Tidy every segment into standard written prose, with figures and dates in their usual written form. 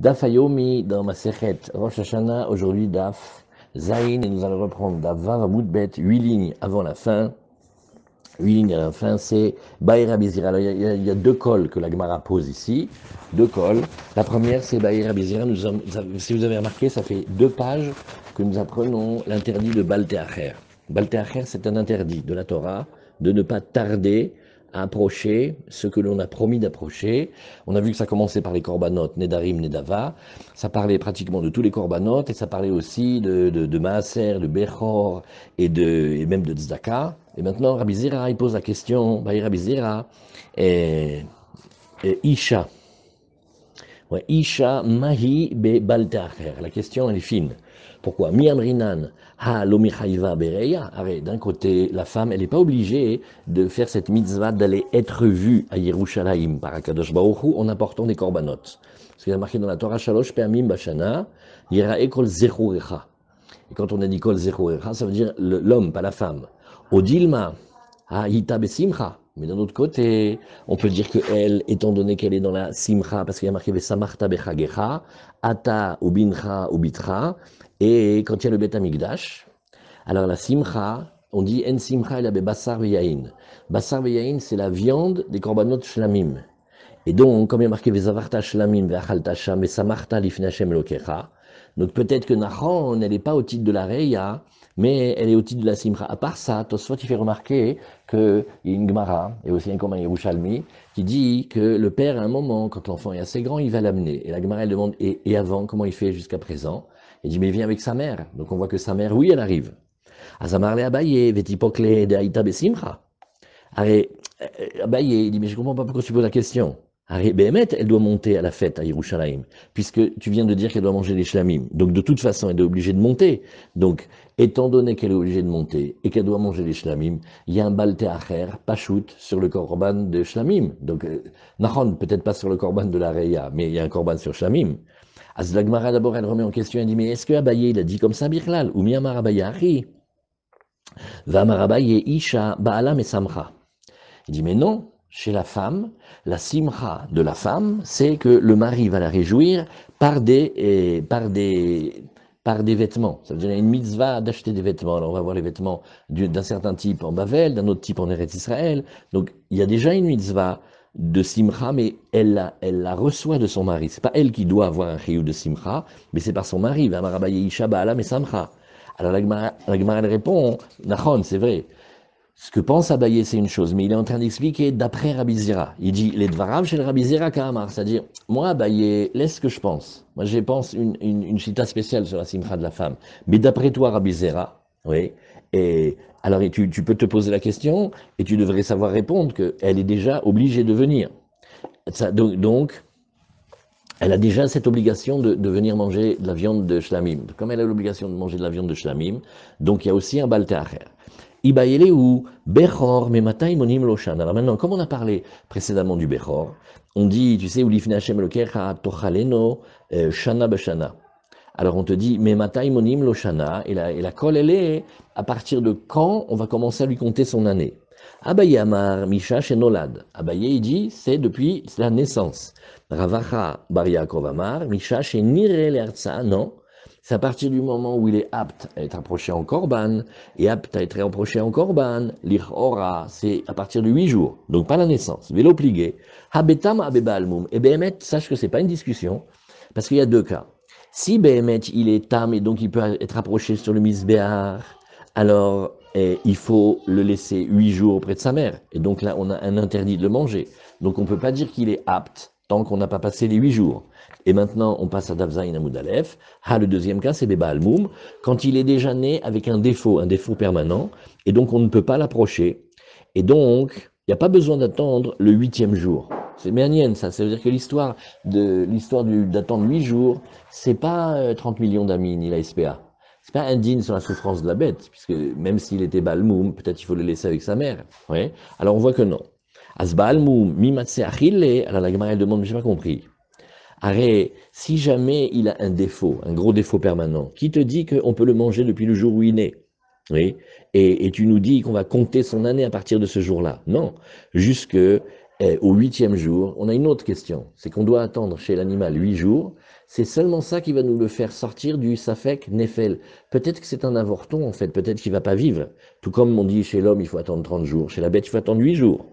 Daf Hayomi dans ma Sechet Rosh Hashanah, aujourd'hui Daf Zayin, et nous allons reprendre Daf Vav Amud Bet, 8 lignes avant la fin. 8 lignes à la fin, c'est Baïra Bizira. Alors il y a deux cols que la Gemara pose ici, deux cols. La première, c'est Baïra Bizira. Si vous avez remarqué, ça fait 2 pages que nous apprenons l'interdit de Balteacher. Balteacher, c'est un interdit de la Torah de ne pas tarder à approcher ce que l'on a promis d'approcher. On a vu que ça commençait par les korbanot, Nedarim, Nedava. Ça parlait pratiquement de tous les korbanot et ça parlait aussi de Maaser, de Bechor et même de Tzedaka. Et maintenant, Rabbi Zira, il pose la question, Rabbi Zira, et Isha. Ouais, Isha mahi be balteacher. La question, elle est fine. Pourquoi Miamrinan ha lomichaiva bereya. D'un côté, la femme, elle n'est pas obligée de faire cette mitzvah d'aller être vue à Yerushalayim par Akadosh Baruch Hu en apportant des korbanot. Parce qu'il y a marqué dans la Torah Shalosh Pe'amim Bashana, Yirae kol zechurecha. Et quand on a dit kol zechurecha, ça veut dire l'homme, pas la femme. Odilma ha hita besimcha. Mais d'un autre côté, on peut dire qu'elle, étant donné qu'elle est dans la simcha, parce qu'il y a marqué Vesamarta bechagecha, ata ou bincha ou bitra, et quand il y a le Bet Amikdash, alors la simcha, on dit en simcha il y a basar veyain. Basar veyain, c'est la viande des korbanot shlamim. Et donc, comme il y a marqué Vezavarta shlamim ve'achalta sham vesamarta lifnei Hashem lokecha, donc peut-être que Nahon, elle n'est pas au titre de la Reya, mais elle est au titre de la Simcha. À part ça, Tosfot il fait remarquer qu'il y a une Gemara, et aussi un commun Yerushalmi, qui dit que le père, à un moment, quand l'enfant est assez grand, il va l'amener. Et la Gemara, elle demande, et avant, comment il fait jusqu'à présent? Il dit, mais il vient avec sa mère. Donc on voit que sa mère, oui, elle arrive. Azamarle Abaye, Vetipokle de Aïta Besimcha. Abaye, il dit, mais je ne comprends pas pourquoi tu poses la question. Béhémet, elle doit monter à la fête à Yerushalayim, puisque tu viens de dire qu'elle doit manger les shlamim. Donc de toute façon, elle est obligée de monter. Donc, étant donné qu'elle est obligée de monter et qu'elle doit manger les shlamim, il y a un balte acher, pachout, sur le korban de shlamim. Donc, Nahon, peut-être pas sur le korban de la Reya, mais il y a un korban sur shlamim. Az la Gemara, d'abord, elle remet en question, elle dit, mais est-ce que Abaye, il a dit comme ça, Birklal, ou Miyamar Abaye Achi, Vamar Abaye Isha Ba'ala Mesamcha. Il dit, mais non, chez la femme, la simcha de la femme, c'est que le mari va la réjouir par des vêtements. Ça veut dire qu'il y a une mitzvah d'acheter des vêtements. Alors on va voir les vêtements d'un certain type en Bavel, d'un autre type en Eretz Israël. Donc il y a déjà une mitzvah de simcha, mais elle la reçoit de son mari. C'est pas elle qui doit avoir un chiyuv de simcha, mais c'est par son mari. Alors la Gemara elle répond, Nachon, c'est vrai. Ce que pense Abaye, c'est une chose, mais il est en train d'expliquer d'après Rabbi Zira. Il dit les dvarav chez le Rabbi Zira Kamar, c'est-à-dire, moi Abaye, laisse ce que je pense. Moi je pense une chita spéciale sur la simcha de la femme. Mais d'après toi Rabbi Zira, oui, et alors tu peux te poser la question et tu devrais savoir répondre qu'elle est déjà obligée de venir. Donc, elle a déjà cette obligation de venir manger de la viande de shlamim. Comme elle a l'obligation de manger de la viande de shlamim, donc il y a aussi un balteacher. Ibayele ou Bechor, mais matai monim loshan. Alors maintenant, comme on a parlé précédemment du Bechor, on dit, tu sais, Ulifne Hashem Elokecha tochaleno shana b'shana. Alors on te dit, mais matai monim loshana, et la colle, elle est, à partir de quand on va commencer à lui compter son année. Abaye Amar, Misha Shenolad. Abaye, il dit, c'est depuis la naissance. Ravacha Bar Yaakov Amar, Misha Shenire Lertsa, non. C'est à partir du moment où il est apte à être approché en korban, et apte à être approché en korban, l'Ichora, c'est à partir de 8 jours, donc pas la naissance. Vélo pligué, Habetam Abeba Almum. Et Behemet, sache que c'est pas une discussion, parce qu'il y a 2 cas. Si Behemet, il est tam, et donc il peut être approché sur le Misbéar, alors il faut le laisser 8 jours auprès de sa mère. Et donc là, on a un interdit de le manger. Donc on ne peut pas dire qu'il est apte tant qu'on n'a pas passé les 8 jours. Et maintenant, on passe à Davzaïn Amoud Aleph. Le deuxième cas, c'est Beba Almoum, quand il est déjà né avec un défaut permanent, et donc on ne peut pas l'approcher. Et donc, il n'y a pas besoin d'attendre le 8e jour. C'est Méanienne, ça. Ça veut dire que l'histoire d'attendre 8 jours, c'est pas 30 millions d'amis, ni la SPA. C'est pas indigne sur la souffrance de la bête, puisque même s'il était Balmoum, peut-être il faut le laisser avec sa mère. Ouais. Alors on voit que non. As Balmoum, mimatse achille, alors la Gemara elle demande, mais j'ai pas compris. Arrête, si jamais il a un défaut, un gros défaut permanent, qui te dit qu'on peut le manger depuis le jour où il naît? Oui. Et tu nous dis qu'on va compter son année à partir de ce jour-là. Non. Juste que Et au 8e jour, on a une autre question, c'est qu'on doit attendre chez l'animal 8 jours, c'est seulement ça qui va nous le faire sortir du Safek Nefel. Peut-être que c'est un avorton en fait, peut-être qu'il va pas vivre. Tout comme on dit chez l'homme il faut attendre 30 jours, chez la bête il faut attendre 8 jours.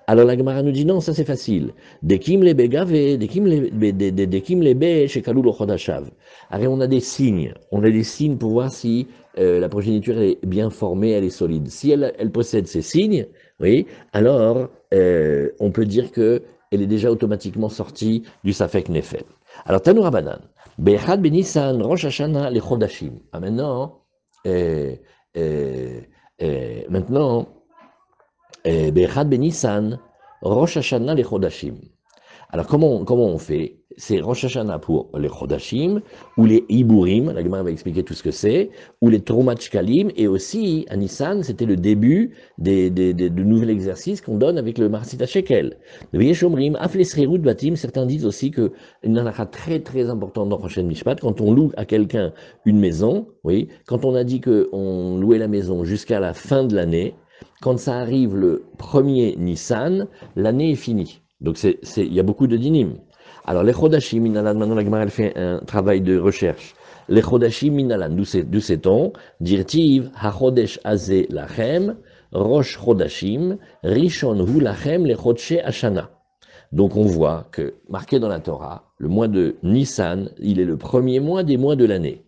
Alors la Gemara nous dit non, ça c'est facile. Dekim le begave, dekim le be, chez Kalou chodashav. Alors on a des signes, pour voir si la progéniture est bien formée, elle est solide. Si elle possède ces signes, oui, alors on peut dire que elle est déjà automatiquement sortie du Safek Nefel. Alors Tanoura Banan, Be'echad Benissan, Rosh Hashanah, les Chodashim. Ah, maintenant, Be'echad Benissan, Rosh Hashanah, les Chodashim. Alors, comment on fait? C'est Rosh Hashanah pour les Chodashim, ou les Iburim, la Gemara va expliquer tout ce que c'est, ou les Tromat Shkalim, et aussi, à Nissan, c'était le début de nouvel exercice qu'on donne avec le Marsita Shekel. Certains disent aussi que une halakha très très importante dans Rosh Mishpat, quand on loue à quelqu'un une maison, oui, quand on a dit qu'on louait la maison jusqu'à la fin de l'année, quand ça arrive le 1er Nissan, l'année est finie. Donc il y a beaucoup de dinim. Alors les Chodashim Minalan, maintenant la Gemara elle fait un travail de recherche. Les Chodashim Minalan, d'où sait-on? Dirtiv, HaChodesh Azeh Lachem, Rosh Chodashim, Rishon Hu Lachem, les Chodshe Ashana. Donc on voit que, marqué dans la Torah, le mois de Nissan, il est le premier mois des mois de l'année.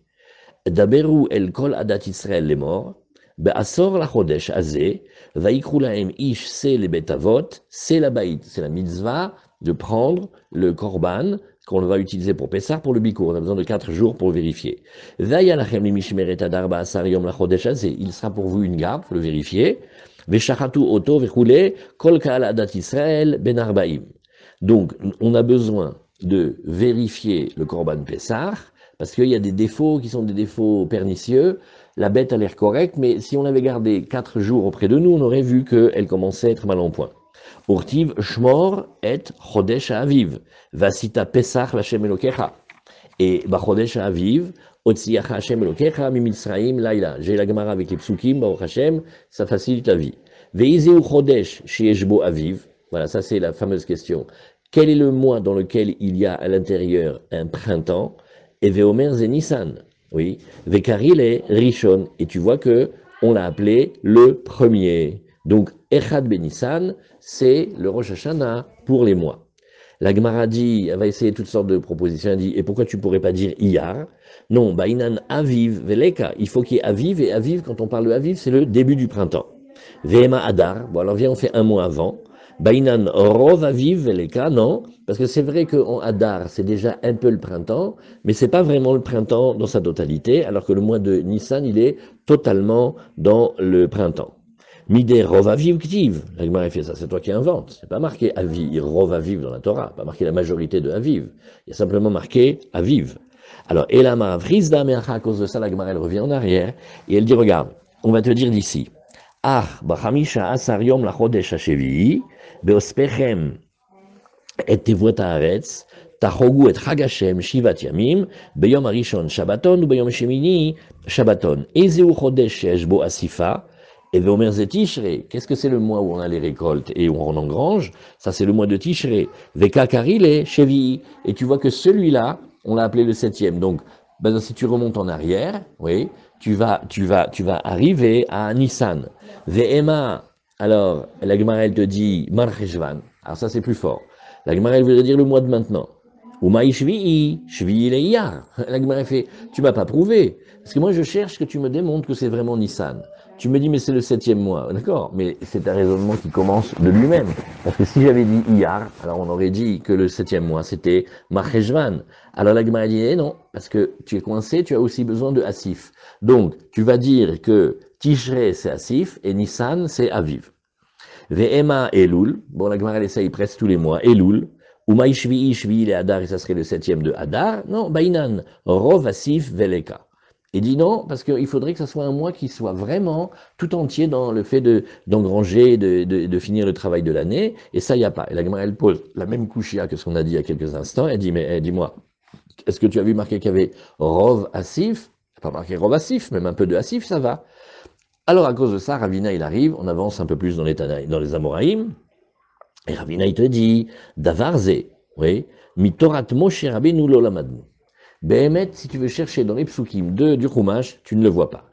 Daberu el kol adat Israël les morts, Be'asor la Chodesh Azeh, Vaikru lahem ish se le betavot, c'est la baït, c'est la mitzvah de prendre le korban qu'on va utiliser pour Pessah, pour le Bikour. On a besoin de 4 jours pour vérifier. Vaya lachem li mishmeret adar ba'asar yom la Chodesh Azeh, il sera pour vous une garde, pour le vérifier. Ve'shachatu oto ve'chule, kol ka'al adat Israël ben arbaim. Donc, on a besoin de vérifier le korban Pessah, parce qu'il y a des défauts qui sont des défauts pernicieux. La bête a l'air correcte, mais si on l'avait gardée 4 jours auprès de nous, on aurait vu qu'elle commençait à être mal en point. Urtiv shmor et chodesh aviv, vasita pesach l'Hashem elokecha. Et chodesh aviv, otziacha Hashem elokecha, mimitzraim laila. J'ai la Gemara avec les psukim, baruch Hashem, ça facilite la vie. Veizeu chodesh sheyeshbo aviv. Voilà, ça c'est la fameuse question. Quel est le mois dans lequel il y a à l'intérieur un printemps? Et veomer ze Nissan. Oui, Vekarile Rishon, et tu vois que on l'a appelé le premier. Donc, Echad Benissan, c'est le Rosh Hashanah pour les mois. La Gemara dit, elle va essayer toutes sortes de propositions, elle dit, et pourquoi tu pourrais pas dire Iyar? Non, Bainan Aviv Veleka, il faut qu'il y ait Aviv, et Aviv, quand on parle de Aviv, c'est le début du printemps. Vema Adar, bon alors viens, on fait un mois avant. Bainan Rov Aviv Veleka, non, parce que c'est vrai qu'en Adar, c'est déjà un peu le printemps, mais c'est pas vraiment le printemps dans sa totalité, alors que le mois de Nissan, il est totalement dans le printemps. Midé Rov Aviv Ktiv, la Gemara fait ça, c'est toi qui inventes, c'est pas marqué Aviv, Rov Aviv dans la Torah, pas marqué la majorité de Aviv, il y a simplement marqué Aviv. Alors, Elama Vrizda Meacha, à cause de ça, la Gemara elle revient en arrière, et elle dit, regarde, on va te dire d'ici, Ah, Bachamisha Asar Yom la Chodesh HaShevi'i, Beospechem et Tevuot Haaretz, Tachogu et Chag Hashem Shivat Yamim, Beyom Arishon Shabbaton ou Beyom Shemini Shabbaton. Ezeu Chodesh sheyesh bo Asifa, et Veomer Ze Tishrei. Qu'est-ce que c'est le mois où on a les récoltes et où on engrange? Ça c'est le mois de Tishrei. Veka Karile Shevi'i. Et tu vois que celui-là, on l'a appelé le 7e. Donc, ben, si tu remontes en arrière, oui, tu vas arriver à Nissan. Ve'ema, alors, la Gemara, elle te dit, Marcheshvan. Alors ça, c'est plus fort. La Gemara, elle veut dire le mois de maintenant. Umaï Shvi'i, Shvi'i Leiyar. La Gemara fait, tu m'as pas prouvé. Parce que moi, je cherche que tu me démontres que c'est vraiment Nissan. Tu me dis, mais c'est le 7e mois. D'accord, mais c'est un raisonnement qui commence de lui-même. Parce que si j'avais dit Iyar, alors on aurait dit que le 7e mois, c'était Marcheshvan. Alors la Gemara dit, eh non, parce que tu es coincé, tu as aussi besoin de Asif. Donc, tu vas dire que Tishrei, c'est Asif, et Nissan, c'est Aviv. Ve'ema Elul, bon, la Gemara, elle essaye presque tous les mois, Elul, Umaï Shvi'i, Shvi'i, le Hadar, et ça serait le 7e de Hadar, non, Bainan, Rov Asif, Veleka. Il dit non, parce qu'il faudrait que ça soit un mois qui soit vraiment tout entier dans le fait d'engranger, de finir le travail de l'année, et ça, il n'y a pas. Et la Gemara, elle pose la même couchia que ce qu'on a dit il y a quelques instants, elle dit, mais dis-moi, est-ce que tu as vu marqué qu'il y avait Rov Asif? Pas marqué Rov Asif, même un peu de Asif, ça va. Alors, à cause de ça, Ravina, il arrive, on avance un peu plus dans les Amoraïm, Et Ravina, il te dit, Davarze, oui, Mitorat Moshe Rabbeinu lo lamadnu. Behemet, si tu veux chercher dans les psukim du Chumash, tu ne le vois pas.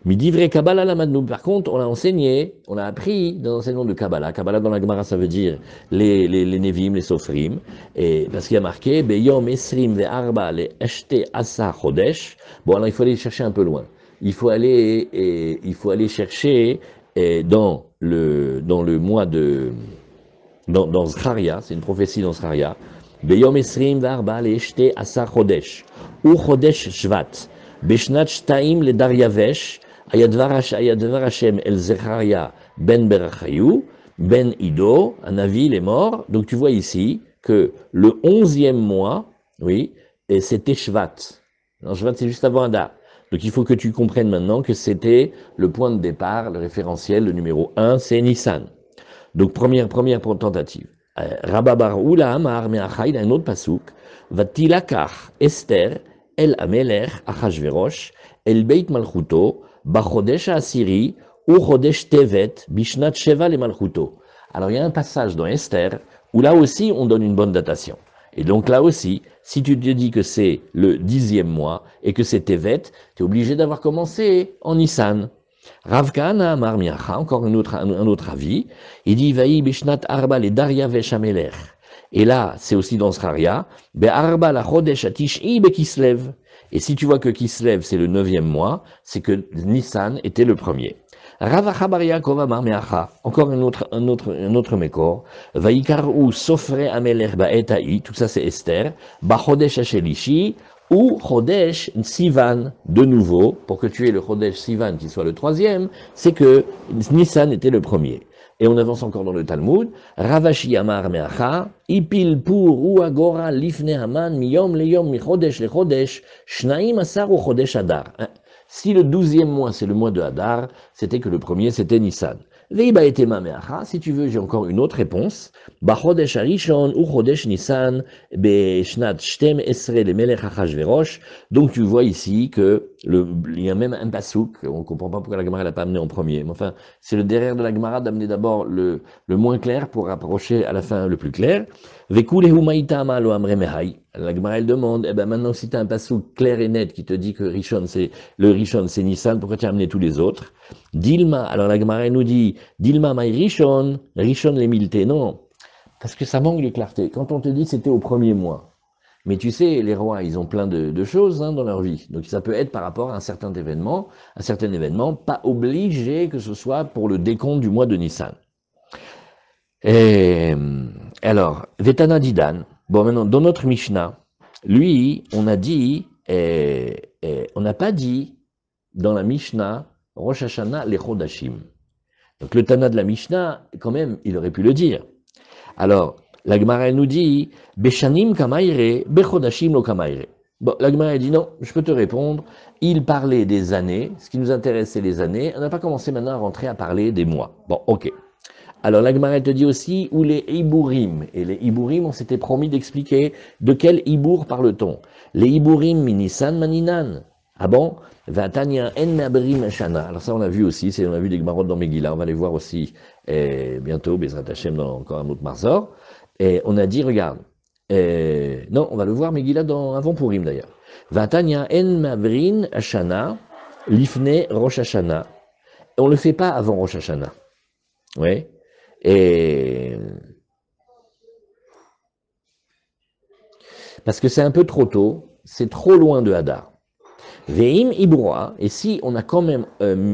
Midivre Kabbalah lamadnu. Par contre, on a enseigné, on a appris dans l'enseignement de Kabbalah. Kabbalah dans la Gemara, ça veut dire les Nevim, les Sofrim. Et parce qu'il y a marqué, Beyom Esrim ve Arba le Eshte Asa Chodesh. Bon, alors il faut aller chercher un peu loin. Il faut aller chercher dans le mois de dans Zcharia, c'est une prophétie dans Zcharia. Beyom Esrim Varba Le'eshte Asa Chodesh, ou Chodesh Shvat, Beshnat Shtaim le Daryavesh, Ayadvar Hashem el Zecharia ben Berachayu, ben Ido, un avis, il est mort. Donc tu vois ici que le 11e mois, oui, et c'était Shvat. Non, Shvat c'est juste avant Adar. Donc il faut que tu comprennes maintenant que c'était le point de départ, le référentiel, le numéro 1, c'est Nissan. Donc, première tentative. Rabba bar Ula Amar Meacha, il a un autre pasouk. Vatilakach Esther, El Amelech, Achashverosh, El Beit Malchuto, Bachodesh Asiri, ou Chodesh Tevet, Bishnat Sheva le Malchuto. Alors, il y a un passage dans Esther où là aussi on donne une bonne datation. Et donc là aussi, si tu te dis que c'est le 10e mois et que c'est Tevet, tu es obligé d'avoir commencé en Nissan. Rav Kahana Amar Miacha, encore un autre avis, il dit Vaï Bishnat Arba le Daryavesh Amelech. Et là, c'est aussi dans Zcharia, Be Arba la Chodesh Atish'i be Kislev. Et si tu vois que Kislev c'est le 9e mois, c'est que Nissan était le premier. Rav Achabar Yaakov Amar Miacha, encore un autre mécor, Vaïkarou Sofre Amelech Ba'eta'i, tout ça c'est Esther, Ba Chodesh Ashelishi, ou Chodesh Sivan, de nouveau, pour que tu aies le Chodesh Sivan qui soit le 3e, c'est que Nissan était le premier. Et on avance encore dans le Talmud, Ravashi Amar Meacha, Ipil Pur ou Agora Lifne Haman, Miyom Leyom Michodesh le Chodesh, Shnaim Asar ou Chodesh Adar. Si le 12e mois c'est le mois de Hadar, c'était que le premier c'était Nissan. Veiba etema meacha, si tu veux, j'ai encore une autre réponse. Ba chodesh harishon ou chodesh Nissan be shnat shtem esre le melech Achashverosh. Donc tu vois ici que il y a même un pasouk, on comprend pas pourquoi la Gemara l'a pas amené en premier. Mais enfin, c'est le derrière de la Gemara d'amener d'abord le moins clair pour rapprocher à la fin le plus clair. Vekulehu maitama lo amre mehai. La Gemara elle demande, eh ben maintenant si tu as un pasouk clair et net qui te dit que Rishon c'est Nissan, pourquoi tu as amené tous les autres? Dilma, alors la Gemara nous dit, Dilma maï Rishon les milte, non, parce que ça manque de clarté. Quand on te dit c'était au premier mois, mais tu sais, les rois, ils ont plein de choses dans leur vie, donc ça peut être par rapport à un certain événement, pas obligé que ce soit pour le décompte du mois de Nissan. Et alors, Vetana Didan, bon maintenant, dans notre Mishnah, lui, on a dit, on n'a pas dit dans la Mishnah, Rosh Hashanah les Chodashim. Donc le Tana de la Mishnah, quand même, il aurait pu le dire. Alors, la Gemara nous dit, Beshanim kamaire, Bechodashim lo kamaire. Bon, la Gemara dit non, je peux te répondre. Il parlait des années, ce qui nous intéresse c'est les années. On n'a pas commencé maintenant à rentrer à parler des mois. Bon, ok. Alors la Gemara te dit aussi où les Iburim. Et les Iburim, on s'était promis d'expliquer de quel Ibour parle-t-on. Les Iburim minisan maninan. Ah bon? Vatania en me'aberim shana. Alors ça on a vu aussi, on a vu des Gemarot dans Megillah, on va les voir aussi bientôt, Bezrat Hashem dans encore un autre Marzor. Et on a dit, regarde, non, on va le voir Megillah avant Purim d'ailleurs. Vatania en me'aberim shana, lifne Rosh Hashanah. On le fait pas avant Rosh Hashanah. Oui. Et parce que c'est un peu trop tôt, c'est trop loin de Hadar. Veim Ibroa, et si on a quand même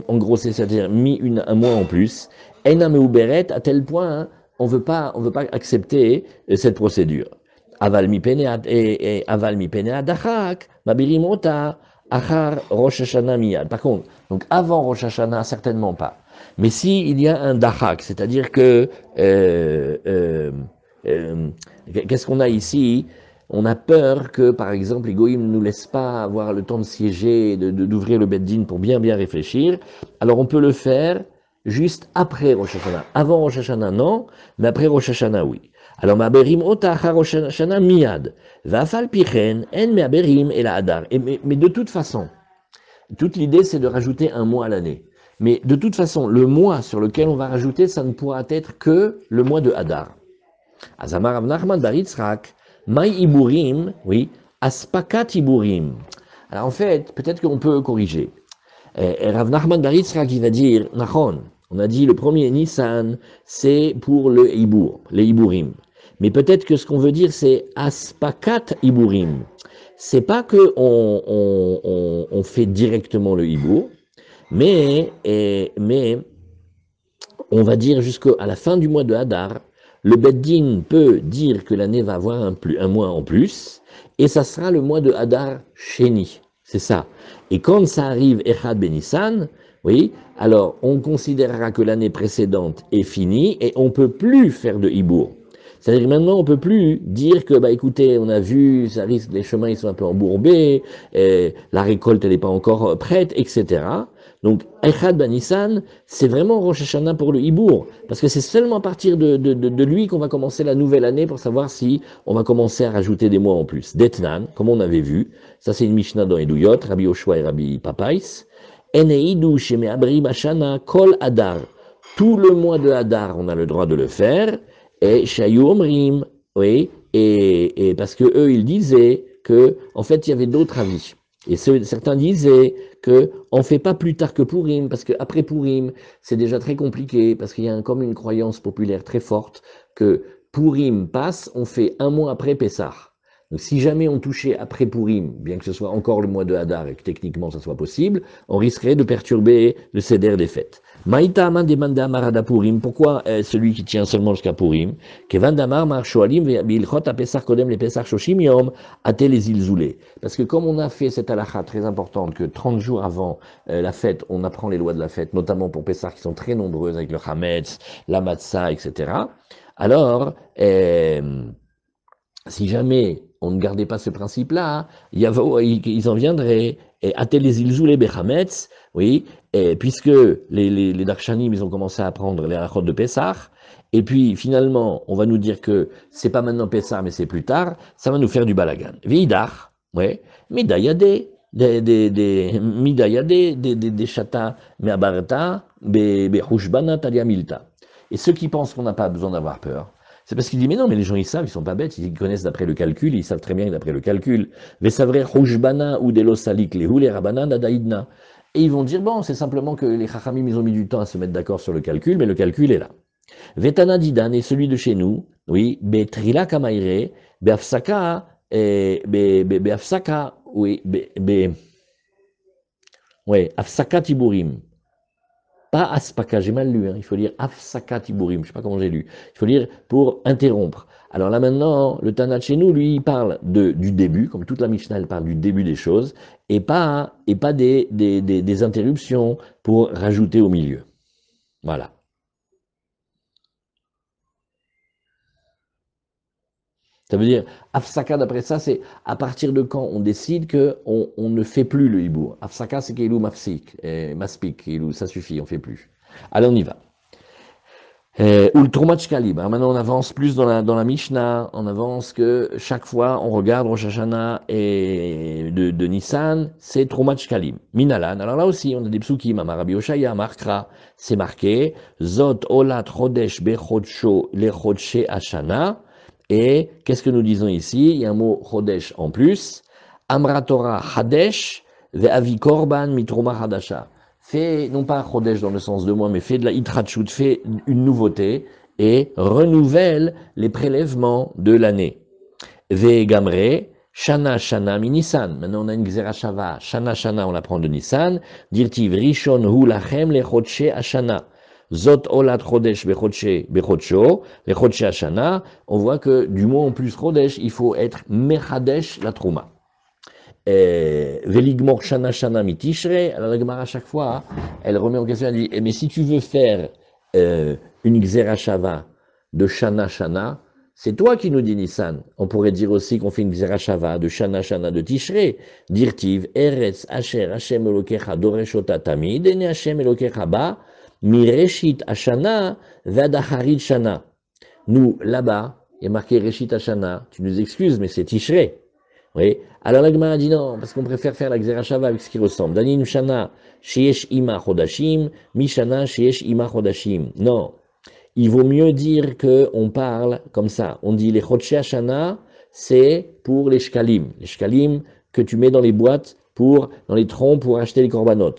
engrossé, c'est-à-dire mis un mois en plus, Enam Euberet, à tel point, hein, on veut pas accepter cette procédure. Aval mi pene adachak, mabirim ota, achar Rosh Hashanah miyad. Par contre, donc avant Rosh Hashanah, certainement pas. Mais si il y a un dachak, c'est-à-dire que qu'est-ce qu'on a ici? On a peur que, par exemple, les goïms ne nous laissent pas avoir le temps de siéger, d'ouvrir le beddin pour bien réfléchir. Alors on peut le faire juste après Rosh Hashanah. Avant Rosh Hashanah, non, mais après Rosh Hashanah, oui. Alors, ma'aberim ota achar Rosh Hashanah miyad. Va'afal pichen en ma'aberim el hadar. Mais de toute façon, toute l'idée, c'est de rajouter un mois à l'année. Mais de toute façon, le mois sur lequel on va rajouter, ça ne pourra être que le mois de Hadar. Azamar Rav Nachman bar Yitzhak, Mai Iburim, oui, Aspakat Iburim. Alors en fait, peut-être qu'on peut corriger. Rav Nachman bar Yitzhak, il va dire, Nachon, on a dit le premier Nissan, c'est pour le Ibour, les Iburim. Mais peut-être que ce qu'on veut dire, c'est Aspakat Iburim. C'est pas que on fait directement le Ibour, mais on va dire jusqu'à la fin du mois de Hadar, le Beddin peut dire que l'année va avoir un mois en plus, et ça sera le mois de Hadar Sheni. C'est ça. Et quand ça arrive Echad Benissan, oui, alors on considérera que l'année précédente est finie et on ne peut plus faire de Hibour. C'est-à-dire que maintenant, on ne peut plus dire que, bah écoutez, on a vu, ça risque, les chemins ils sont un peu embourbés, la récolte elle n'est pas encore prête, etc. Donc, Echad Benissan, c'est vraiment Rosh Hashanah pour le Hibour, parce que c'est seulement à partir de lui qu'on va commencer la nouvelle année pour savoir si on va commencer à rajouter des mois en plus. Detnan, comme on avait vu, ça c'est une Mishnah dans Eduyot, Rabbi Yoshua et Rabbi Papais. Eneidu sheme abri bashana kol Hadar. Tout le mois de Hadar, on a le droit de le faire. Et Shayu Omrim, oui, et parce que eux, ils disaient que, en fait, il y avait d'autres avis. Et certains disaient que on fait pas plus tard que Purim, parce qu'après Purim, c'est déjà très compliqué, parce qu'il y a comme une croyance populaire très forte que Purim passe, on fait un mois après Pessah. Donc si jamais on touchait après Purim, bien que ce soit encore le mois de Hadar et que techniquement ça soit possible, on risquerait de perturber le Seder des fêtes. Maïta Aman demande à Marada Purim, pourquoi celui qui tient seulement jusqu'à Purim, Kevan Damar Mar Shoalim Bilchot a Pesach Kodem les Pesach Shoshim Yom Atel les Ilzoulé. Parce que comme on a fait cette halakha très importante que 30 jours avant la fête, on apprend les lois de la fête, notamment pour Pesach qui sont très nombreuses avec le Hametz, la Matzah, etc. Alors, si jamais on ne gardait pas ce principe-là, ils en viendraient à les ilzou les bechametz, oui, et puisque les Darshanim, ils ont commencé à apprendre les halachot de Pessah, et puis finalement, on va nous dire que c'est pas maintenant Pessah, mais c'est plus tard, ça va nous faire du balagan. Veidar, ouais, midayade, midayade, des chata, meabarta, behushbana taliamilta. Et ceux qui pensent qu'on n'a pas besoin d'avoir peur, c'est parce qu'il dit, mais non, mais les gens ils savent, ils sont pas bêtes, ils connaissent d'après le calcul, ils savent très bien d'après le calcul. Vesavre Hujbana ou Delosalik, les Rabbanan Adaïdna. Et ils vont dire, bon, c'est simplement que les Chachamim, ils ont mis du temps à se mettre d'accord sur le calcul, mais le calcul est là. Vetana Didan est celui de chez nous, oui, Betrila Kamaire, Beafsaka, Beafsaka, oui, Afsaka Tiburim. Pas aspaka, j'ai mal lu, hein. Il faut lire afsaka tiburim, je ne sais pas comment j'ai lu. Il faut lire pour interrompre. Alors là maintenant, le Tana chez nous, lui, il parle du début, comme toute la Mishnah, elle parle du début des choses, et pas des interruptions pour rajouter au milieu. Voilà. Ça veut dire, afsaka d'après ça, c'est à partir de quand on décide qu'on ne fait plus le hibour. Afsaka, c'est keilou mafsik, maspik, ça suffit, on ne fait plus. Allez, on y va. Ou le Troumach Kalib. Maintenant, on avance plus dans la Mishnah. On avance que chaque fois, on regarde Rosh Hashanah et de Nissan, c'est Troumach Kalib. Minalan. Alors là aussi, on a des psukim. Amarabi Oshaya, Markra, c'est marqué. Zot Olat Chodesh Bechodsho Lechodshe Hashanah. Et qu'est-ce que nous disons ici? Il y a un mot Chodesh en plus. Amra Torah Hadesh Ve'avi Korban Mitroma Hadasha. Fais, non pas Chodesh dans le sens de moi, mais fais de la Hitrachut, fais une nouveauté et renouvelle les prélèvements de l'année. Ve Gamre, Shana Shana mi Nissan. Maintenant on a une Xerashava. Shana Shana, on l'apprend de Nissan. Dirtiv Rishon hu lachem lechodshe Ashana. Zot olat Chodesh bechodsho, lechodshe Ashana. On voit que du mot en plus Chodesh, il faut être Mechadesh la Trouma. Veligmor Shana Shana Mitishre, alors la Gemara à chaque fois, elle remet en question, elle dit, mais si tu veux faire une Xerashava de Shana Shana, c'est toi qui nous dis Nissan. On pourrait dire aussi qu'on fait une Xerashava de Shana Shana de Tishre, Dirtiv, Eretz, Asher, Hashem Elokecha, Doreshota Tamid, Ene Hashem Elokecha Ba, Mireshit Ashana, Vadaharit Shana. Nous, là-bas, il y a marqué Reshit Ashana, tu nous excuses, mais c'est Tishre. Oui. Alors la Gemara dit non, parce qu'on préfère faire la Xerashava avec ce qui ressemble. Danin Shana, Sheyesh Ima Chodashim, Mishana, Sheyesh Ima Chodashim. Non. il vaut mieux dire qu'on parle comme ça. On dit les Chodshei Hashana, c'est pour les shkalim. Les shkalim que tu mets dans les boîtes, dans les troncs pour acheter les korbanot.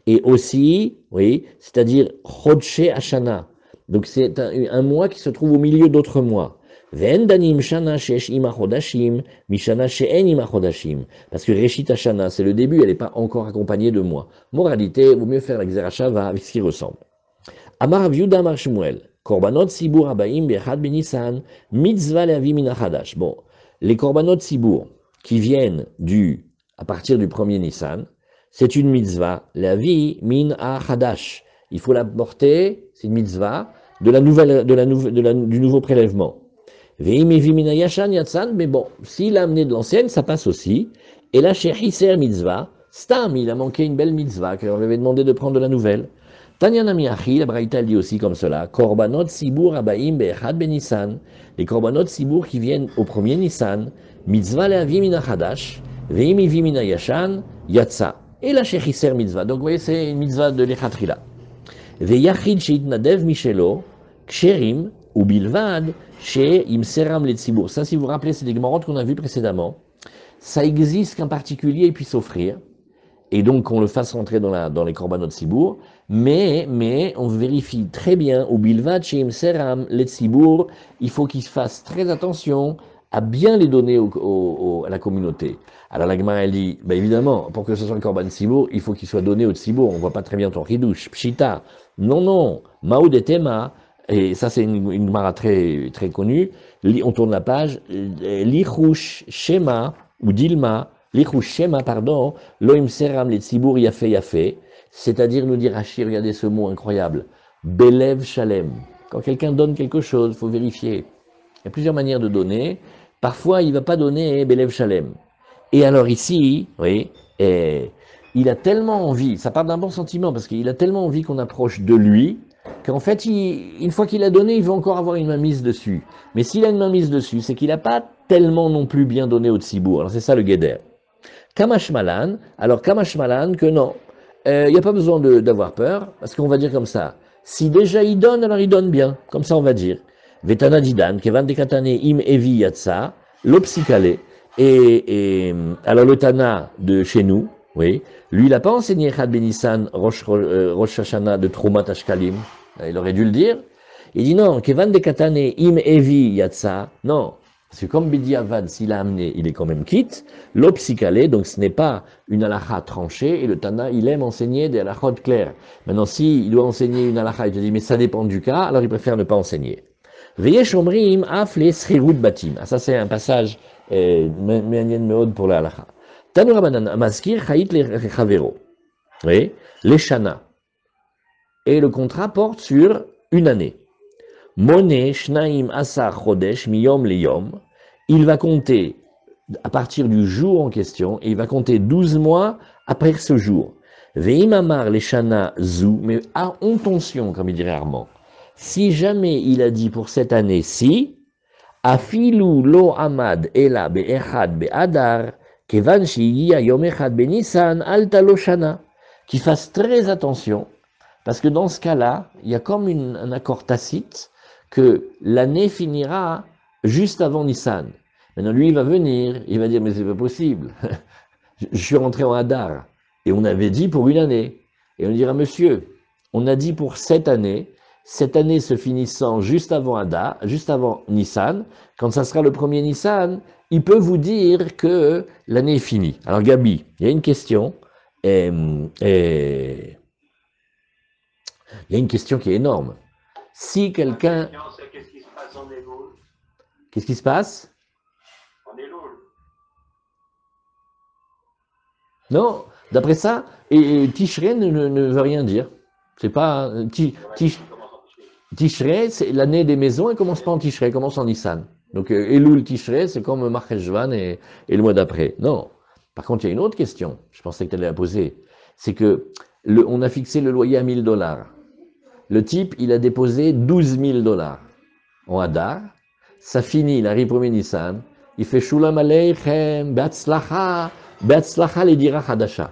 Et aussi, oui, c'est-à-dire Chodshei Hashana. Donc c'est un mois qui se trouve au milieu d'autres mois. Ve'en danim shana shesh ima chodashim, mishana she'en ima chodashim. Parce que Reshit Hashana, c'est le début, elle n'est pas encore accompagnée de mois. Moralité, il vaut mieux faire la Xerashava avec ce qui ressemble. Amar Rav Yehuda Amar Shmuel, korbanot sibur abaim be'echad benisan, mitzvah le'avi min hachadash. Bon, les korbanot sibur qui viennent à partir du premier Nissan, c'est une mitzvah, le'avi min hachadash. Il faut la porter, c'est une mitzvah, du nouveau prélèvement. Ve'im evi min hayashan yatzan, mais bon, s'il a amené de l'ancienne, ça passe aussi. Et là, chez Hiser mitzvah, stam, il a manqué une belle mitzvah, qu'on lui avait demandé de prendre de la nouvelle. Tanya Nami Achi, la Braïta dit aussi comme cela, korbanot sibur abaim be'echad benisan, les korbanot sibur qui viennent au premier Nissan, mitzvah le'avi min hachadash, ve'im evi min hayashan yatsa. Et là, chez Hiser mitzvah, donc vous voyez, c'est une mitzvah de l'echatrila. Ve'yachid sheitnadev mishelo, ksherim, ou bilvad, chez imseram le tzibur. Ça, si vous vous rappelez, c'est des gemarotes qu'on a vues précédemment. Ça existe qu'un particulier puisse offrir, et donc qu'on le fasse rentrer dans les korbanot tzibur, mais on vérifie très bien, au bilvad chez imseram le tzibur, il faut qu'il se fasse très attention à bien les donner à la communauté. Alors la Gemara, elle dit, évidemment, pour que ce soit le korban tzibur, il faut qu'il soit donné au tzibur. On voit pas très bien ton ridouche, pshita. Non, maoud et tema. Et ça, c'est une Gemara très, très connue. On tourne la page. Lichush Shema, ou Dilma, Lichush Shema, pardon, Loim Seram le Tzibur Yafé. C'est-à-dire nous dire, Rashi, regardez ce mot incroyable. Belev Shalem. Quand quelqu'un donne quelque chose, il faut vérifier. Il y a plusieurs manières de donner. Parfois, il ne va pas donner Belev Shalem. Et alors ici, oui, il a tellement envie, ça part d'un bon sentiment, parce qu'il a tellement envie qu'on approche de lui, qu'en fait, une fois qu'il a donné, il va encore avoir une mainmise dessus. Mais s'il a une mainmise dessus, c'est qu'il n'a pas tellement non plus bien donné au tsibour. Alors c'est ça le guéder. Kamash Malan, que non, il n'y a pas besoin d'avoir peur, parce qu'on va dire comme ça. Si déjà il donne, alors il donne bien. Comme ça on va dire. Vetana didan, kevan dekatane im evi yatsa, l'opsikale. Et alors le Tana de chez nous, oui, lui il n'a pas enseigné Chad Benissan Rosh Hashanah de Troumat Ashkalim. Il aurait dû le dire. Il dit non, Kevan de Katane im evi yatsa. Non, parce que comme Bidi Avad, s'il a amené, il est quand même quitte. L'opsikale, donc ce n'est pas une halakha tranchée. Et le Tana, il aime enseigner des halakhot clairs. Maintenant, s'il doit enseigner une halakha, il te dit mais ça dépend du cas, alors il préfère ne pas enseigner. Veyesh omrim afle srirut batim. Ah, ça c'est un passage מעניין מאוד pour la halakha. Tanu Rabbanan, המזכיר חאית לחברו. Oui, les shana. Et le contrat porte sur une année. Moné shnaim asar chodesh miyom liyom. Il va compter à partir du jour en question, et il va compter 12 mois après ce jour. Veim amar les shana zu, mais à intention, comme il dirait Armand. Si jamais il a dit pour cette année-ci, Afilu lo amad ela be'echad be'adar, kevan shiya yom echad be'nisan alta lo shana. Qu'il fasse très attention, parce que dans ce cas-là, il y a comme un accord tacite que l'année finira juste avant Nissan. Maintenant, lui, il va venir, il va dire, mais c'est pas possible. Je suis rentré en Hadar, et on avait dit pour une année. Et on dira, monsieur, on a dit pour cette année se finissant juste avant Hadar, juste avant Nissan, quand ça sera le premier Nissan, il peut vous dire que l'année est finie. Alors Gabi, il y a une question, il y a une question qui est énorme. Si quelqu'un... Qu'est-ce qui se passe en Elul? Qu'est-ce qui se passe? En Elul. Non, d'après ça, Tishrei ne veut rien dire. C'est pas... Tishrei, c'est l'année des maisons, elle commence pas en Tishrei, elle commence en Nissan. Donc Elul Tishrei, c'est comme Marcheshvan et le mois d'après. Non. Par contre, il y a une autre question, je pensais que tu allais la poser. C'est que on a fixé le loyer à $1000. Le type, il a déposé $12 000 en Hadar. Ça finit, il arrive premier Nissan. Il fait Shulam Aleichem, Be'atzlacha, Be'atzlacha le dira Hadasha.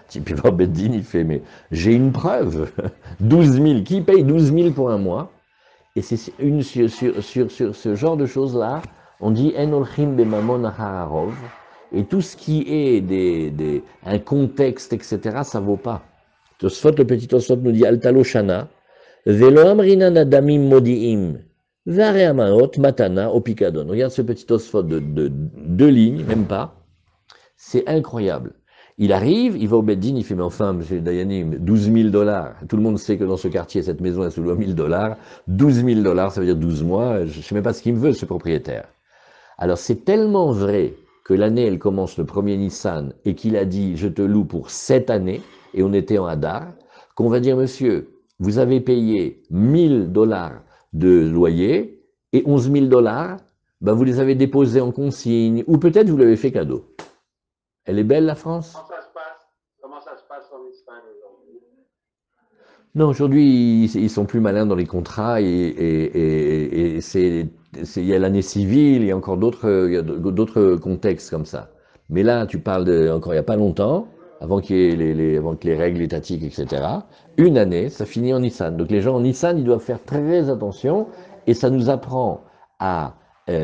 Typiquement, Beddin, il fait, mais j'ai une preuve. 12 000, qui paye 12 000 pour un mois? Et c'est sur ce genre de choses-là, on dit En olchim bemamon achararov. Et tout ce qui est un contexte, etc., ça vaut pas. Tosfot, le petit Tosfot nous dit Altalo Shana, Velo amrina nadamim modiim, Vare amaot matana opikadon. Regarde ce petit Tosfot de deux lignes, même pas. C'est incroyable. Il arrive, il va au Beddin, il fait, mais enfin, monsieur Dayanim, 12 000 dollars. Tout le monde sait que dans ce quartier, cette maison, elle se loue 1 000 dollars. 12 000 dollars, ça veut dire 12 mois. Je ne sais même pas ce qu'il me veut, ce propriétaire. Alors, c'est tellement vrai que l'année, elle commence le premier Nissan et qu'il a dit, je te loue pour 7 années, et on était en Hadar, qu'on va dire, monsieur, vous avez payé 1000 dollars de loyer et 11 000 dollars, ben vous les avez déposés en consigne, ou peut-être vous l'avez fait cadeau. Elle est belle, la France? Comment ça se passe en Espagne aujourd'hui? Non, aujourd'hui, ils sont plus malins dans les contrats et il y a l'année civile, il y a encore il y a d'autres contextes comme ça. Mais là, tu parles encore il n'y a pas longtemps, avant qu'il y ait avant que les règles étatiques, etc. Une année, ça finit en Nissan. Donc les gens en Nissan, ils doivent faire très attention et ça nous apprend à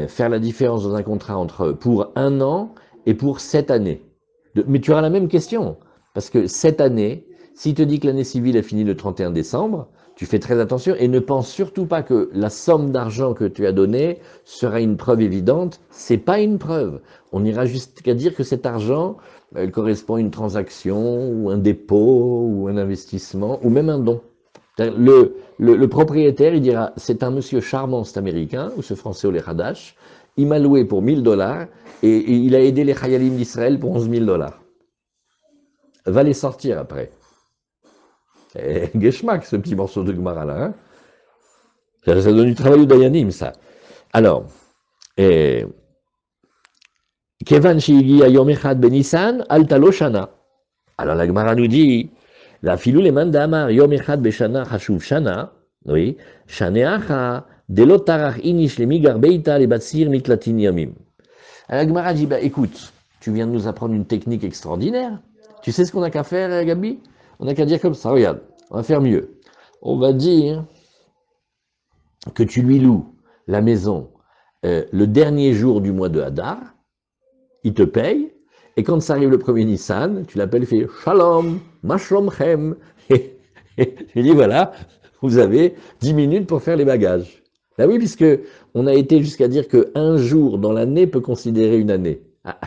faire la différence dans un contrat entre pour 1 an et pour 7 années. Mais tu auras la même question, parce que 7 années, s'il te dit que l'année civile est finie le 31 décembre, tu fais très attention et ne pense surtout pas que la somme d'argent que tu as donnée sera une preuve évidente. C'est pas une preuve. On ira jusqu'à dire que cet argent, elle correspond à une transaction ou un dépôt ou un investissement ou même un don. Le propriétaire, il dira, c'est un monsieur charmant, cet américain, ou ce français au Hadash, il m'a loué pour 1000 dollars et il a aidé les Chayalim d'Israël pour 11 000 dollars. Va les sortir après. Geschmack, ce petit morceau de Gemara là. Hein, ça donne du travail au Dayanim, ça. Alors, Kevan Shigi Yom Echad Benissan, Altalo Shana. Alors la Gemara nous dit, la filou le mandamar Yom Echad Beshana Hashuv Shana, oui, Shaneacha, Delotarach Inish le Migar Beita le Batsir Mitlatin Yamim. Alors la Gemara dit, bah écoute, tu viens de nous apprendre une technique extraordinaire. Tu sais ce qu'on a qu'à faire, Gabi? On n'a qu'à dire comme ça, regarde, on va faire mieux. On va dire que tu lui loues la maison le dernier jour du mois de Hadar, il te paye, et quand ça arrive le premier Nissan, tu l'appelles, il fait Shalom, Mashlomchem. Et il dit voilà, vous avez 10 minutes pour faire les bagages. Ben oui, puisque on a été jusqu'à dire qu'un jour dans l'année peut considérer une année. Ah,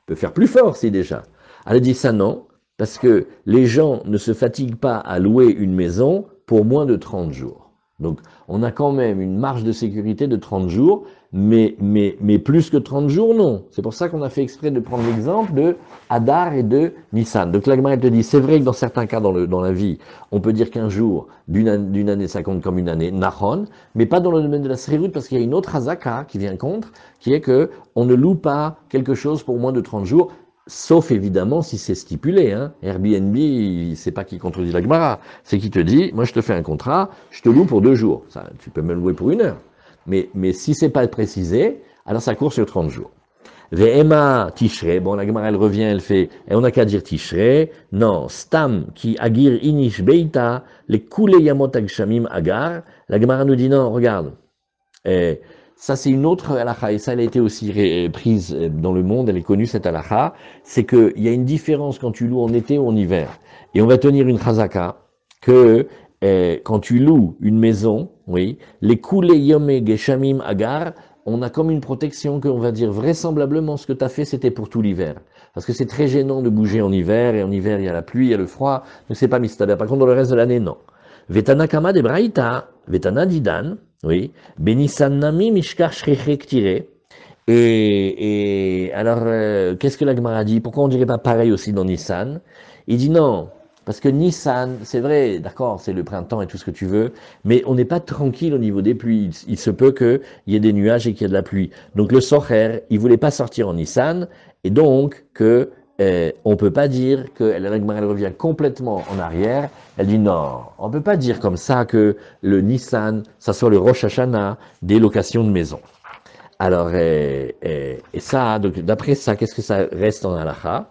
peut faire plus fort si déjà. Elle dit ça non, parce que les gens ne se fatiguent pas à louer une maison pour moins de 30 jours. Donc, on a quand même une marge de sécurité de 30 jours, mais plus que 30 jours, non. C'est pour ça qu'on a fait exprès de prendre l'exemple de Hadar et de Nissan. Donc, la Gemara te dit, c'est vrai que dans certains cas dans la vie, on peut dire qu'un jour d'une année, ça compte comme une année, Nahon, mais pas dans le domaine de la Srirout, parce qu'il y a une autre Hazaka qui vient contre, qui est que on ne loue pas quelque chose pour moins de 30 jours, sauf évidemment si c'est stipulé. Hein. Airbnb, c'est pas qui contredit la Gemara, c'est qui te dit, moi je te fais un contrat, je te loue pour 2 jours. Ça, tu peux me louer pour 1 heure. Mais si c'est pas précisé, alors ça court sur 30 jours. Ve'ema Tishrei, bon la Gemara elle revient, elle fait, et on n'a qu'à dire Tishrei, non, Stam qui agir inish beita, les koule yamot agshamim agar, la Gemara nous dit non, regarde, ça c'est une autre halakha, et ça elle a été aussi prise dans le monde, elle est connue cette halakha, c'est qu'il y a une différence quand tu loues en été ou en hiver. Et on va tenir une chazaka, que quand tu loues une maison, oui, les koule yome geshamim agar, on a comme une protection qu'on va dire vraisemblablement ce que tu as fait c'était pour tout l'hiver. Parce que c'est très gênant de bouger en hiver, et en hiver il y a la pluie, il y a le froid, donc c'est pas mistaber. Par contre dans le reste de l'année, non. Vetana kama de braïta, vetana didan, oui, benissan nami mishkar shrechrek tiré. Et alors, qu'est-ce que la Gemara dit? Pourquoi on dirait pas pareil aussi dans Nissan? Il dit non, parce que Nissan, c'est vrai, d'accord, c'est le printemps et tout ce que tu veux, mais on n'est pas tranquille au niveau des pluies. Il se peut qu'il y ait des nuages et qu'il y ait de la pluie. Donc le Socher, il voulait pas sortir en Nissan, et donc que on peut pas dire que la Gemara elle revient complètement en arrière. Elle dit non, on peut pas dire comme ça que le Nissan, ça soit le Rosh Hashanah des locations de maison. Alors, et ça, donc d'après ça, qu'est-ce que ça reste en halakha?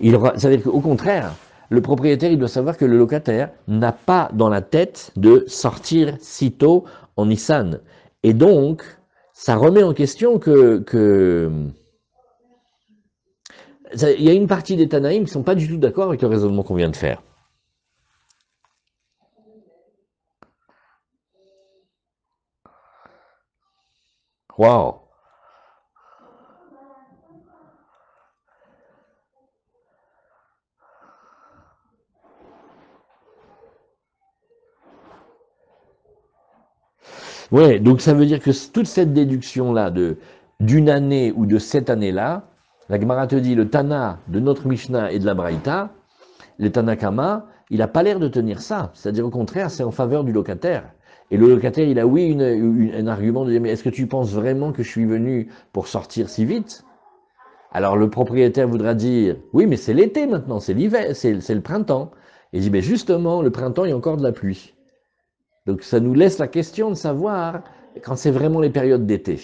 Ça veut dire qu'au contraire, le propriétaire, il doit savoir que le locataire n'a pas dans la tête de sortir sitôt en Nissan. Et donc, ça remet en question il y a une partie des Tanaïm qui ne sont pas du tout d'accord avec le raisonnement qu'on vient de faire. Waouh! Ouais, donc ça veut dire que toute cette déduction-là d'une année ou de cette année-là, la Gemara te dit le Tana de notre Mishnah et de la Braïta, le Tanakama, il n'a pas l'air de tenir ça. C'est-à-dire au contraire, c'est en faveur du locataire. Et le locataire, il a oui un argument de dire, mais est-ce que tu penses vraiment que je suis venu pour sortir si vite? Alors le propriétaire voudra dire, oui, mais c'est l'été maintenant, c'est l'hiver, c'est le printemps. Et il dit, mais justement, le printemps, il y a encore de la pluie. Donc ça nous laisse la question de savoir quand c'est vraiment les périodes d'été.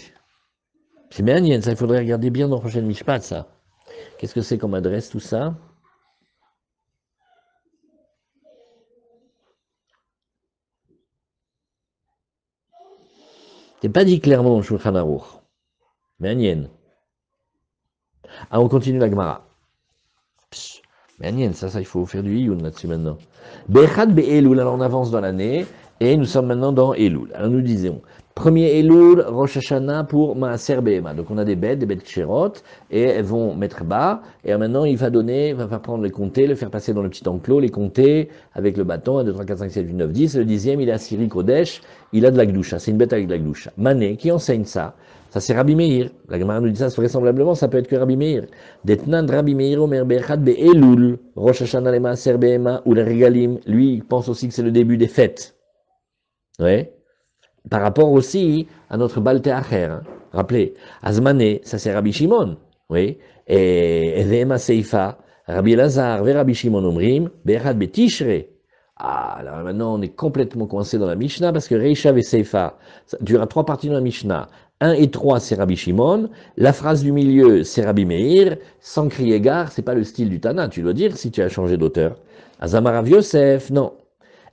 C'est bien, ça, il faudrait regarder bien dans Rochelle Mishpat, ça. Qu'est-ce que c'est comme adresse, tout ça? C'est pas dit clairement dans le Shulchan Aruch. Bien. Ah, on continue la Gemara. Bien, ça, il faut faire du Iyun là-dessus maintenant. Bechad Be'elul, alors on avance dans l'année, et nous sommes maintenant dans Elul. Alors nous disons, premier Elul, Rosh Hashanah pour Maaser Behema. Donc on a des bêtes kshérot, et elles vont mettre bas, et maintenant il va faire prendre les compter, le faire passer dans le petit enclos, les compter avec le bâton, 1, 2, 3, 4, 5, 7, 8, 9, 10, et le 10e, il est à Siri Kodesh, il a de la Gdusha, c'est une bête avec de la Gdusha. Mané, qui enseigne ça? Ça c'est Rabbi Meir. La Gemara nous dit ça, vraisemblablement, ça peut être que Rabbi Meir. Detnan Rabbi Meir Omer Bechad Be'elul, Rosh Hashanah le Maaser Behema ou le Regalim. Lui, il pense aussi que c'est le début des fêtes. Ouais. Par rapport aussi à notre Balte Acher. Hein. Rappelez, Azmané, ça c'est Rabbi Shimon. Oui. Et Vema Seifa, Rabbi Elazar, ve Rabbi Shimon Omrim, Bechad Betishre. Ah, alors maintenant on est complètement coincé dans la Mishnah parce que Reisha et Seifa, il y aura 3 parties dans la Mishnah. 1 et 3, c'est Rabbi Shimon. La phrase du milieu, c'est Rabbi Meir. Sans crier gare, c'est pas le style du Tana. Tu dois dire si tu as changé d'auteur. Azamar Rav Yosef, non.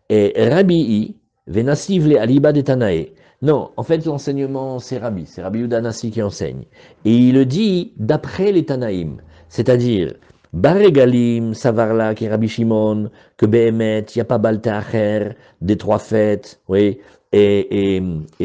Et Rabbi I, Venasiv le Aliba de Tanae. Non, en fait, l'enseignement, c'est Rabbi Yehuda Nassi qui enseigne. Et il le dit d'après les Tanaïm. C'est-à-dire, Baregalim, Savarla, qui est Rabbi Shimon, que Behemet, il n'y a pas Balta Acher, des 3 fêtes, oui. Et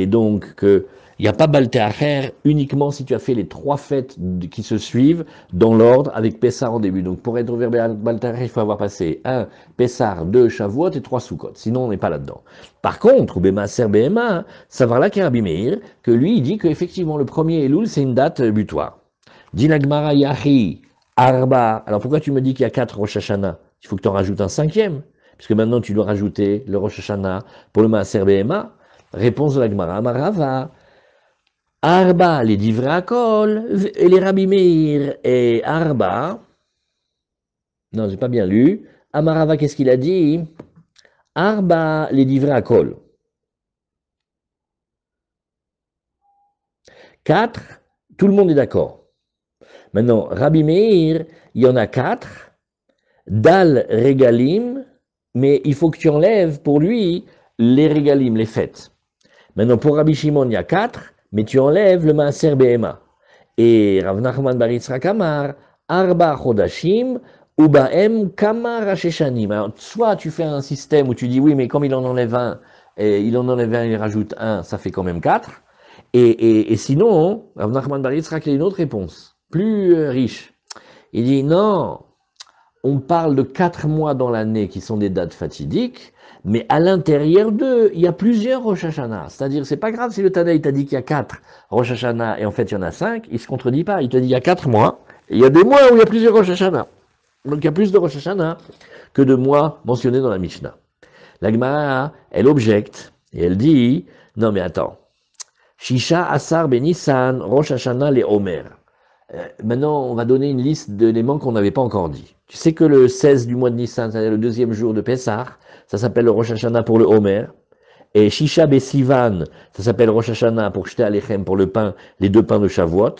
donc, que il n'y a pas Balteacher uniquement si tu as fait les 3 fêtes qui se suivent dans l'ordre avec Pessar en début. Donc pour être au verbe Balteacher, il faut avoir passé 1 Pessar, 2 Shavuot et 3 Sukkot. Sinon on n'est pas là-dedans. Par contre, ou Bemaser Behema, savoir là Rabbi Meir, que lui il dit qu'effectivement le premier Elul c'est une date butoir. Dit la Gemara Yahi, Arba. Alors pourquoi tu me dis qu'il y a 4 Rosh Hashanah? Il faut que tu en rajoutes un 5e. Puisque maintenant tu dois rajouter le Rosh Hashanah pour le Maaser Behema. Réponse de la Gemara, Amarava. Arba, les Divrakol, et les Rabbi Meir, et Arba, non, j'ai pas bien lu, Amarava, qu'est-ce qu'il a dit? Arba, les Divrakol. 4, tout le monde est d'accord. Maintenant, Rabbi Meir, il y en a 4, Dal Regalim, mais il faut que tu enlèves pour lui les Regalim, les fêtes. Maintenant, pour Rabbi Shimon, il y a 4, mais tu enlèves le Maaser Behema. Et Rav Nachman bar Yitzchak Amar, Arba Chodashim, Ubaem Kamar Hasheshanim. Alors, soit tu fais un système où tu dis oui, mais comme il en enlève un, il rajoute un, ça fait quand même 4. Et sinon, Rav Nachman bar Yitzchak a une autre réponse, plus riche. Il dit non, on parle de 4 mois dans l'année qui sont des dates fatidiques, mais à l'intérieur d'eux, il y a plusieurs Rosh Hashanah. C'est-à-dire, c'est pas grave si le Tana t'a dit qu'il y a 4 Rosh Hashanah et en fait il y en a 5, il se contredit pas. Il te dit il y a 4 mois, et il y a des mois où il y a plusieurs Rosh Hashanah. Donc il y a plus de Rosh Hashanah que de mois mentionnés dans la Mishnah. La Gemara, elle objecte, et elle dit, non mais attends, Shisha Asar Benissan, Rosh Hashanah les Omer. Maintenant, on va donner une liste d'éléments qu'on n'avait pas encore dit. Tu sais que le 16 du mois de Nissan, c'est-à-dire le 2e jour de Pessah, ça s'appelle le Rosh Hashanah pour le Homer. Et Shisha Besivan, ça s'appelle Rosh Hashanah pour Shte Alechem, pour le pain, les 2 pains de Shavuot.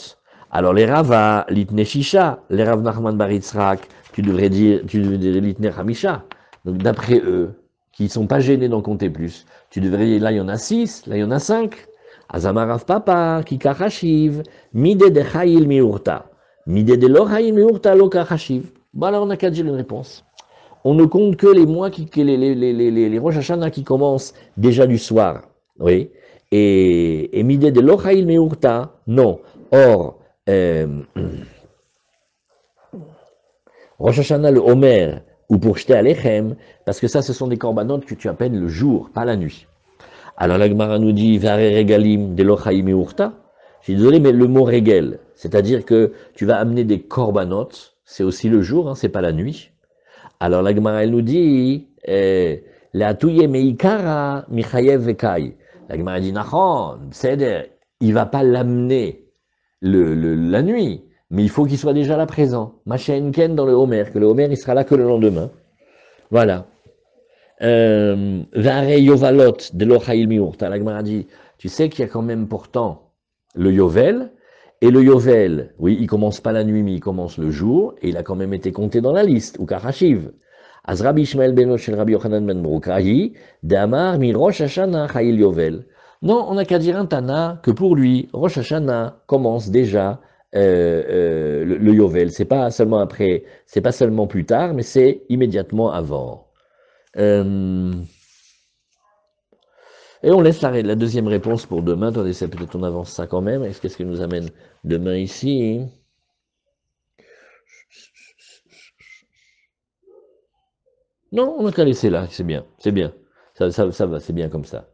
Alors les Rava, litne shisha, les Rav Nachman bar Yitzhak, tu devrais dire litne hamisha. Donc d'après eux, qui ne sont pas gênés d'en compter plus, tu devrais dire là il y en a 6, là il y en a 5. Azamarav papa, ki kachashiv, mide de chayil miurta, mide de lo chayil miurta lo kachashiv. Bon alors on n'a qu'à dire une réponse. On ne compte que les mois les Rosh Hashanah qui commencent déjà du soir. Oui. Et mide de lo chayil miurta, non. Or, Rosh Hashanah, le Homer, ou pour jeter Alechem, parce que ça, ce sont des corbanotes que tu appelles le jour, pas la nuit. Alors la Gemara nous dit, Vare regalim de lochaim et urta. Je suis désolé, mais le mot regel, c'est-à-dire que tu vas amener des corbanotes, c'est aussi le jour, hein, c'est pas la nuit. Alors la Gemara, elle nous dit, la touye meikara michayev vekai. La Gemara dit, nachon, c'est-à-dire, il va pas l'amener la nuit, mais il faut qu'il soit déjà là présent. Machenken dans le Homer, que le Homer il sera là que le lendemain. Voilà. Vare Yovalot de l'Ochail Miurta. La Gemara dit, tu sais qu'il y a quand même pourtant le Yovel, et le Yovel, oui, il commence pas la nuit, mais il commence le jour, et il a quand même été compté dans la liste, ou Karashiv. Az Rabbi Ishmael beno shel Rabbi Yochanan ben Brokahi, d'Amar mi Rosh Hashanah Chayil Yovel. Non, on n'a qu'à dire un Tana que pour lui, Rosh Hashanah commence déjà le Yovel. C'est pas seulement après, c'est pas seulement plus tard, mais c'est immédiatement avant. Et on laisse la deuxième réponse pour demain. Attendez, peut-être on avance ça quand même. Qu'est-ce que nous amène demain ici? Non, on n'a qu'à laisser là, c'est bien, c'est bien. Ça va, c'est bien comme ça.